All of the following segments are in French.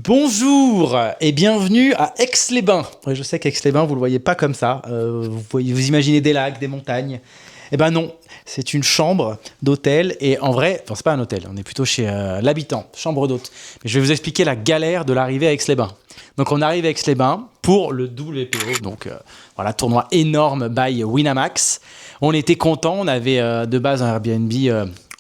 Bonjour et bienvenue à Aix-les-Bains. Ouais, je sais qu'Aix-les-Bains, vous ne le voyez pas comme ça. Vous imaginez des lacs, des montagnes. Eh ben non, c'est une chambre d'hôtel. Et en vrai, c'est pas un hôtel, on est plutôt chez l'habitant, chambre d'hôte. Mais je vais vous expliquer la galère de l'arrivée à Aix-les-Bains. Donc on arrive à Aix-les-Bains pour le WPO, donc voilà, tournoi énorme by Winamax. On était contents, on avait de base un Airbnb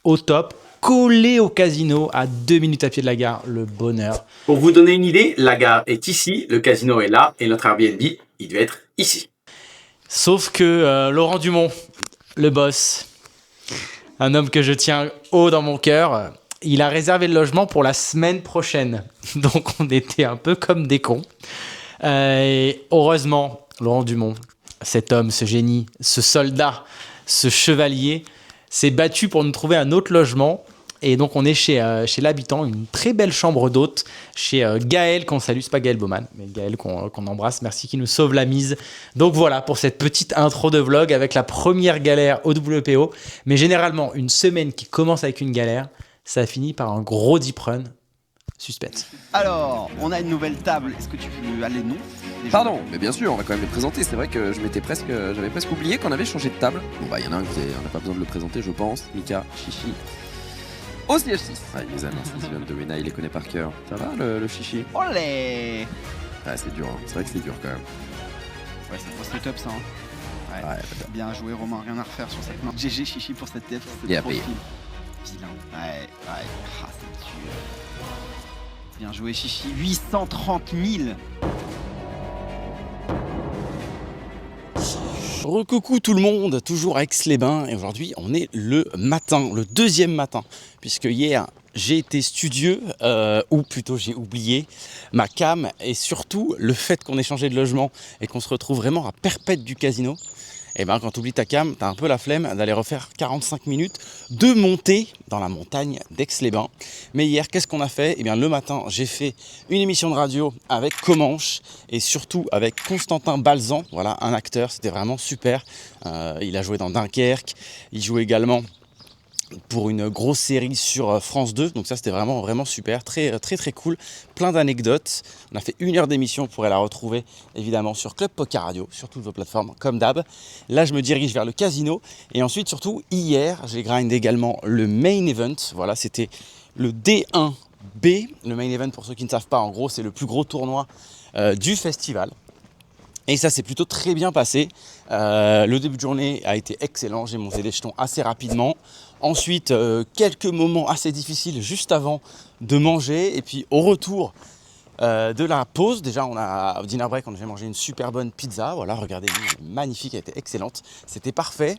au top, collé au casino à 2 minutes à pied de la gare, le bonheur. Pour vous donner une idée, la gare est ici, le casino est là et notre Airbnb, il doit être ici. Sauf que Laurent Dumont, le boss, un homme que je tiens haut dans mon cœur, il a réservé le logement pour la semaine prochaine. Donc on était un peu comme des cons. Et heureusement, Laurent Dumont, cet homme, ce génie, ce soldat, ce chevalier, s'est battu pour nous trouver un autre logement. Et donc on est chez l'habitant, une très belle chambre d'hôte, chez Gaël, qu'on salue, c'est pas Gaël Baumann, mais Gaël qu'on embrasse, merci, qui nous sauve la mise. Donc voilà pour cette petite intro de vlog avec la première galère au WPO. Mais généralement, une semaine qui commence avec une galère, ça finit par un gros deep run. Suspense. Alors, on a une nouvelle table, est-ce que tu peux aller non déjà? Pardon, mais bien sûr, on va quand même les présenter. C'est vrai que j'avais presque oublié qu'on avait changé de table. Bon bah, il y en a un on n'a pas besoin de le présenter, je pense. Mika, Chichi. Au siège 6. Ah, il les a, Steven de Wena, il les connaît par cœur. Ça va le Chichi? Olé! Ah, c'est dur, hein. C'est vrai que c'est dur quand même. Ouais, c'est un gros setup ça. Hein. Ouais. Bien joué Romain, rien à refaire sur cette main. GG Chichi pour cette tête, c'est Yeah, profil. Vilain. Ouais. Ah, c'est dur. Bien joué Chichi, 830 000. Recoucou tout le monde, toujours à Aix-les-Bains, et aujourd'hui on est le matin, le deuxième matin, puisque hier j'ai été studieux, ou plutôt j'ai oublié ma cam, et surtout le fait qu'on ait changé de logement et qu'on se retrouve vraiment à perpète du casino. Et ben quand tu oublies ta cam, t'as un peu la flemme d'aller refaire 45 minutes de montée dans la montagne d'Aix-les-Bains. Mais hier, qu'est-ce qu'on a fait? Et bien le matin, j'ai fait une émission de radio avec Comanche et surtout avec Constantin Balzan, voilà, un acteur, c'était vraiment super. Il a joué dans Dunkerque, il joue également pour une grosse série sur France 2, donc ça c'était vraiment super, très cool, plein d'anecdotes. On a fait 1 heure d'émission, vous pourrez la retrouver évidemment sur Club Poker Radio, sur toutes vos plateformes comme d'hab. Là je me dirige vers le casino et ensuite surtout hier j'ai grind également le main event, voilà, c'était le D1B. Le main event, pour ceux qui ne savent pas, en gros c'est le plus gros tournoi du festival. Et ça s'est plutôt très bien passé. Le début de journée a été excellent, j'ai monté des jetons assez rapidement. Ensuite, quelques moments assez difficiles juste avant de manger. Et puis au retour de la pause, déjà au dinner break, on avait mangé une super bonne pizza. Voilà, regardez, magnifique, elle était excellente. C'était parfait.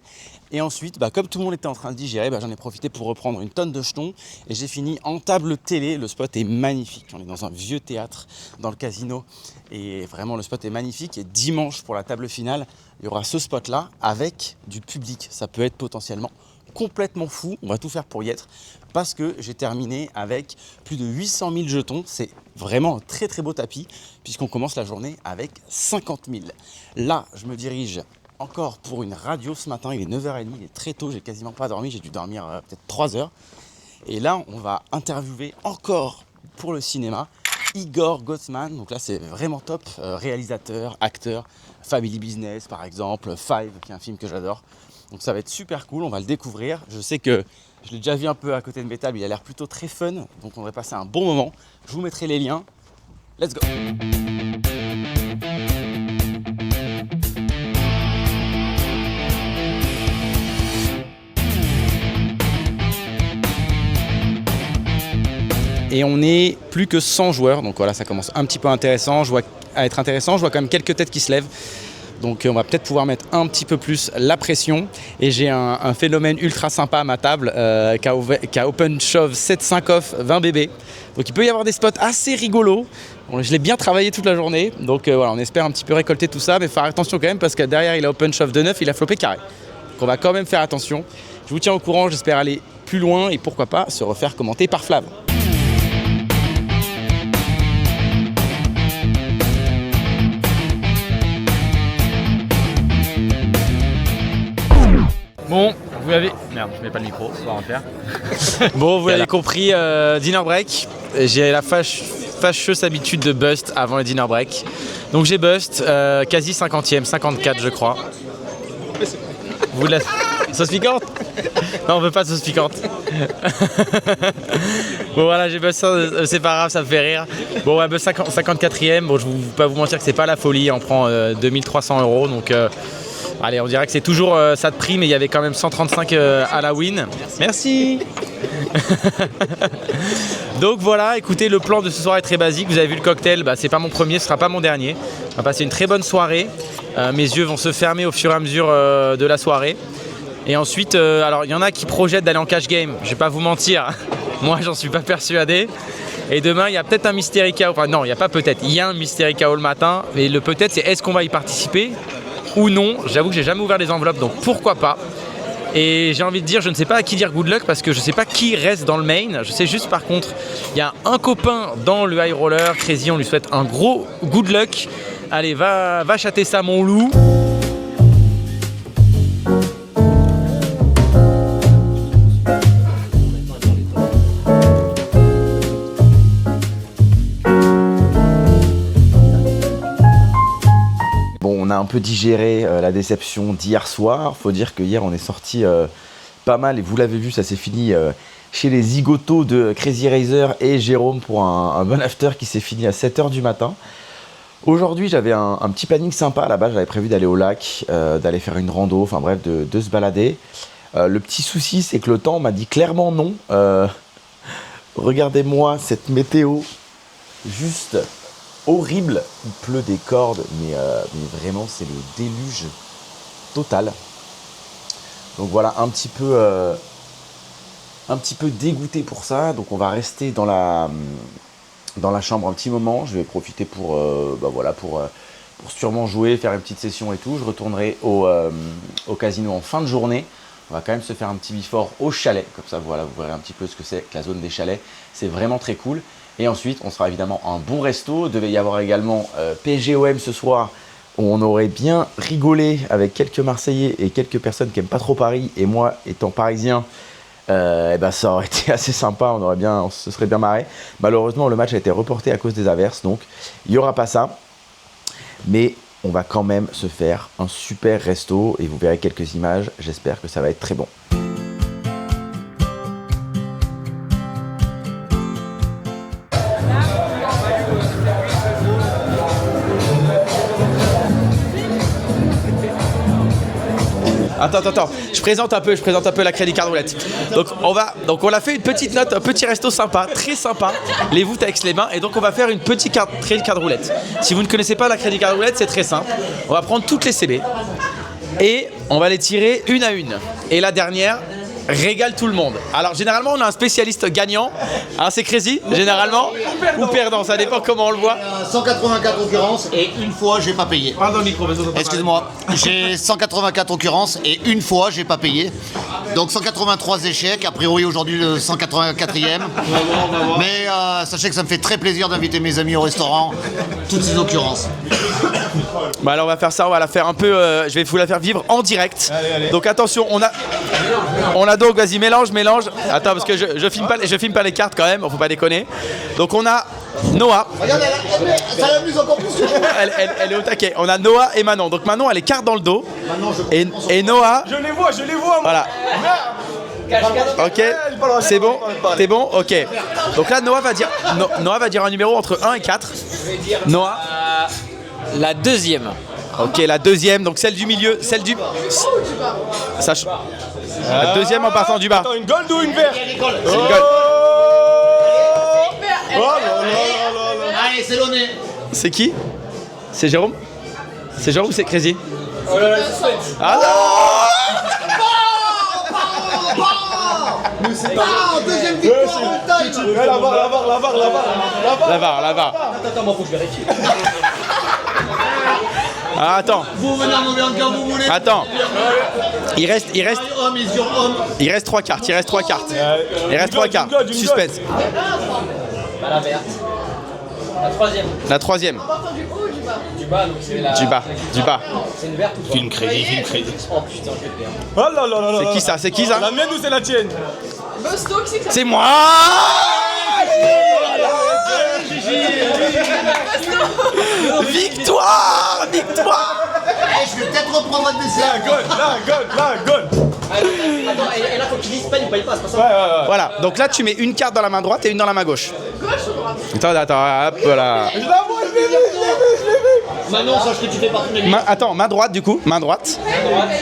Et ensuite, comme tout le monde était en train de digérer, j'en ai profité pour reprendre une tonne de jetons. Et j'ai fini en table télé. Le spot est magnifique. On est dans un vieux théâtre dans le casino. Et vraiment, le spot est magnifique. Et dimanche, pour la table finale, il y aura ce spot-là avec du public. Ça peut être potentiellement complètement fou. On va tout faire pour y être. Parce que j'ai terminé avec plus de 800 000 jetons. C'est vraiment un très beau tapis. Puisqu'on commence la journée avec 50 000. Là, je me dirige encore pour une radio ce matin. Il est 9h30. Il est très tôt. J'ai quasiment pas dormi. J'ai dû dormir peut-être 3 heures. Et là, on va interviewer encore pour le cinéma Igor Gotsman, donc là c'est vraiment top, réalisateur, acteur, Family Business par exemple, Five qui est un film que j'adore. Donc ça va être super cool, on va le découvrir. Je sais que je l'ai déjà vu un peu à côté de mes tables, il a l'air plutôt très fun, donc on va passer un bon moment. Je vous mettrai les liens. Let's go! Et on est plus que 100 joueurs, donc voilà, ça commence un petit peu intéressant. Je vois quand même quelques têtes qui se lèvent. Donc on va peut-être pouvoir mettre un petit peu plus la pression. Et j'ai un phénomène ultra sympa à ma table qui a open shove 7-5 off 20 bébés. Donc il peut y avoir des spots assez rigolos. Bon, je l'ai bien travaillé toute la journée. Donc voilà, on espère un petit peu récolter tout ça. Mais faire attention quand même parce que derrière il a open shove de 9, il a flopé carré. Donc on va quand même faire attention. Je vous tiens au courant, j'espère aller plus loin et pourquoi pas se refaire commenter par Flav. Bon, vous l'avez... Merde, je mets pas le micro, ça va en faire. Bon, vous l'avez compris, dinner break. J'ai la fâche fâcheuse habitude de bust avant le dinner break. Donc j'ai bust, quasi 50e, 54 je crois. Vous la... Sauce piquante? Non, on veut pas de sauce piquante. Bon voilà, j'ai bust, c'est pas grave, ça me fait rire. Bon ouais, bust 54e, bon je vais pas vous mentir que c'est pas la folie, on prend 2300 €, donc allez, on dirait que c'est toujours ça de prix, mais il y avait quand même 135 à la win. Merci. Donc voilà, écoutez, le plan de ce soir est très basique. Vous avez vu le cocktail, bah, c'est pas mon premier, ce sera pas mon dernier. On va passer une très bonne soirée. Mes yeux vont se fermer au fur et à mesure de la soirée. Et ensuite, alors il y en a qui projettent d'aller en cash game. Je vais pas vous mentir, moi j'en suis pas persuadé. Et demain, il y a peut-être un Mystery KO. Enfin non, il n'y a pas peut-être, il y a un Mystery KO le matin. Et le peut-être, c'est est-ce qu'on va y participer ou non. J'avoue que j'ai jamais ouvert les enveloppes, donc pourquoi pas. Et j'ai envie de dire, je ne sais pas à qui dire good luck parce que je ne sais pas qui reste dans le main. Je sais juste par contre, il y a un copain dans le high roller, Crazy, on lui souhaite un gros good luck. Allez, va chatter ça mon loup. On a un peu digéré la déception d'hier soir. Faut dire que hier on est sorti pas mal et vous l'avez vu, ça s'est fini chez les zigotos de Crazy Razer et Jérôme pour un bon after qui s'est fini à 7h du matin. Aujourd'hui j'avais un petit planning sympa. Là-bas j'avais prévu d'aller au lac, d'aller faire une rando, enfin bref de se balader. Le petit souci c'est que le temps m'a dit clairement non. Regardez-moi cette météo juste horrible, il pleut des cordes, mais vraiment c'est le déluge total. Donc voilà, un petit peu dégoûté pour ça. Donc on va rester dans la chambre un petit moment. Je vais profiter pour sûrement jouer, faire une petite session et tout. Je retournerai au casino en fin de journée. On va quand même se faire un petit before au chalet, comme ça voilà, vous verrez un petit peu ce que c'est que la zone des chalets. C'est vraiment très cool. Et ensuite, on sera évidemment un bon resto. Il devait y avoir également PSGOM ce soir, où on aurait bien rigolé avec quelques Marseillais et quelques personnes qui n'aiment pas trop Paris. Et moi, étant parisien, ça aurait été assez sympa, on se serait bien marré. Malheureusement, le match a été reporté à cause des averses, donc il n'y aura pas ça. Mais on va quand même se faire un super resto et vous verrez quelques images. J'espère que ça va être très bon. Attends, je présente un peu la crédit card roulette. Donc on a fait une petite note, un petit resto sympa, très sympa, les voûtes avec les mains, et donc on va faire une petite crédit card roulette. Si vous ne connaissez pas la crédit card roulette, c'est très simple. On va prendre toutes les CB et on va les tirer une à une. Et la dernière régale tout le monde. Alors généralement on a un spécialiste gagnant, hein, c'est Crazy, généralement, ou perdant, ça dépend comment on le voit. 184 occurrences et une fois j'ai pas payé. Parle dans le micro, Excuse-moi, j'ai 184 occurrences et une fois j'ai pas payé. Donc 183 échecs, a priori aujourd'hui le 184e. Mais sachez que ça me fait très plaisir d'inviter mes amis au restaurant, toutes ces occurrences. Bah alors on va faire ça, on va la faire un peu, je vais vous la faire vivre en direct. Allez. Donc attention, on a donc, vas-y mélange. Attends parce que je filme pas les cartes quand même, faut pas déconner. Donc on a Noah. Regarde, ça l'amuse encore plus que moi. Elle est au taquet. On a Noah et Manon. Donc Manon a les cartes dans le dos. Et Noah. Je les vois moi. Voilà. Ok, c'est bon. T'es bon. Ok. Donc là Noah va dire un numéro entre 1 et 4. Noah. La deuxième. Ok, la deuxième, donc celle du milieu, celle du... La deuxième en partant du bas. Attends, une gold ou une verte? C'est une gold. Allez, c'est l'honneur. C'est qui? C'est Jérôme? C'est Jérôme ou c'est Crazy? Ah non! Deuxième victoire en time. La VAR. Attends, moi faut que je vérifie. Ah, attends. Vous venez en mauvais quand vous voulez. Attends. Il reste Homme et sur homme. Il reste 3 cartes. Suspense. Pas la verte. La troisième. La troisième. Du bas, donc c'est la... Du bas. C'est une verte ou pas? Film crédit. Oh putain, je vais le perdre. Oh là là. C'est qui ça? La mienne ou c'est la tienne? C'est moi. Victoire! Victoire! Je vais peut-être reprendre un dessert. Attends, et là, faut qu'il dise paye ou paye pas, c'est pas ça? Voilà, donc là tu mets une carte dans la main droite et une dans la main gauche. Gauche ou droite? Attends, hop là. Manon, sache que tu fais partie de la Attends, main droite du coup, main droite.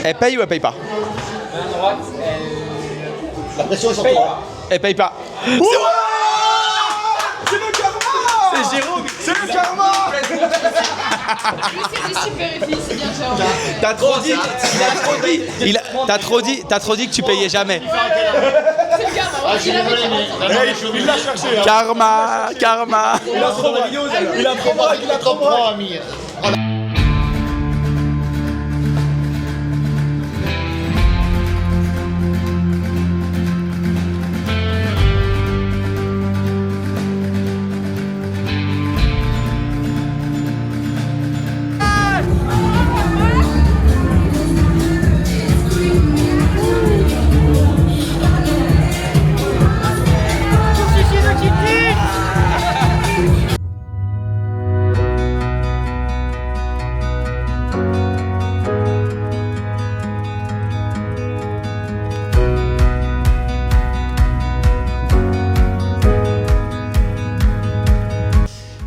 Elle paye ou elle paye pas? main droite, La pression est sur paye toi. pas. Elle paye pas. C'est moi. C'est Jérôme. C'est le karma. Lui, c'est du super vérifie, c'est bien Jérôme. T'as trop dit. T'as trop dit que tu payais jamais. C'est le karma, ouais, il avait Il l'a cherché. Karma. Il a trop bras, ami.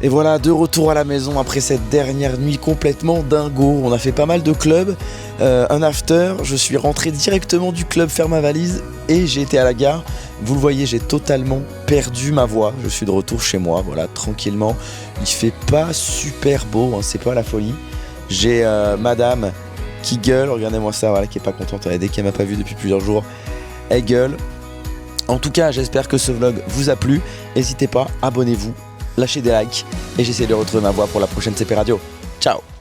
Et voilà, de retour à la maison après cette dernière nuit complètement dingo. On a fait pas mal de clubs, un after. Je suis rentré directement du club faire ma valise et j'ai été à la gare. Vous le voyez, j'ai totalement perdu ma voix. Je suis de retour chez moi, voilà, tranquillement. Il fait pas super beau, hein, c'est pas la folie. J'ai madame qui gueule, regardez-moi ça, voilà, qui est pas contente. Dès qu'elle m'a pas vu depuis plusieurs jours, elle gueule. En tout cas, j'espère que ce vlog vous a plu. N'hésitez pas, abonnez-vous. Lâchez des likes et j'essaie de retrouver ma voix pour la prochaine CP Radio. Ciao!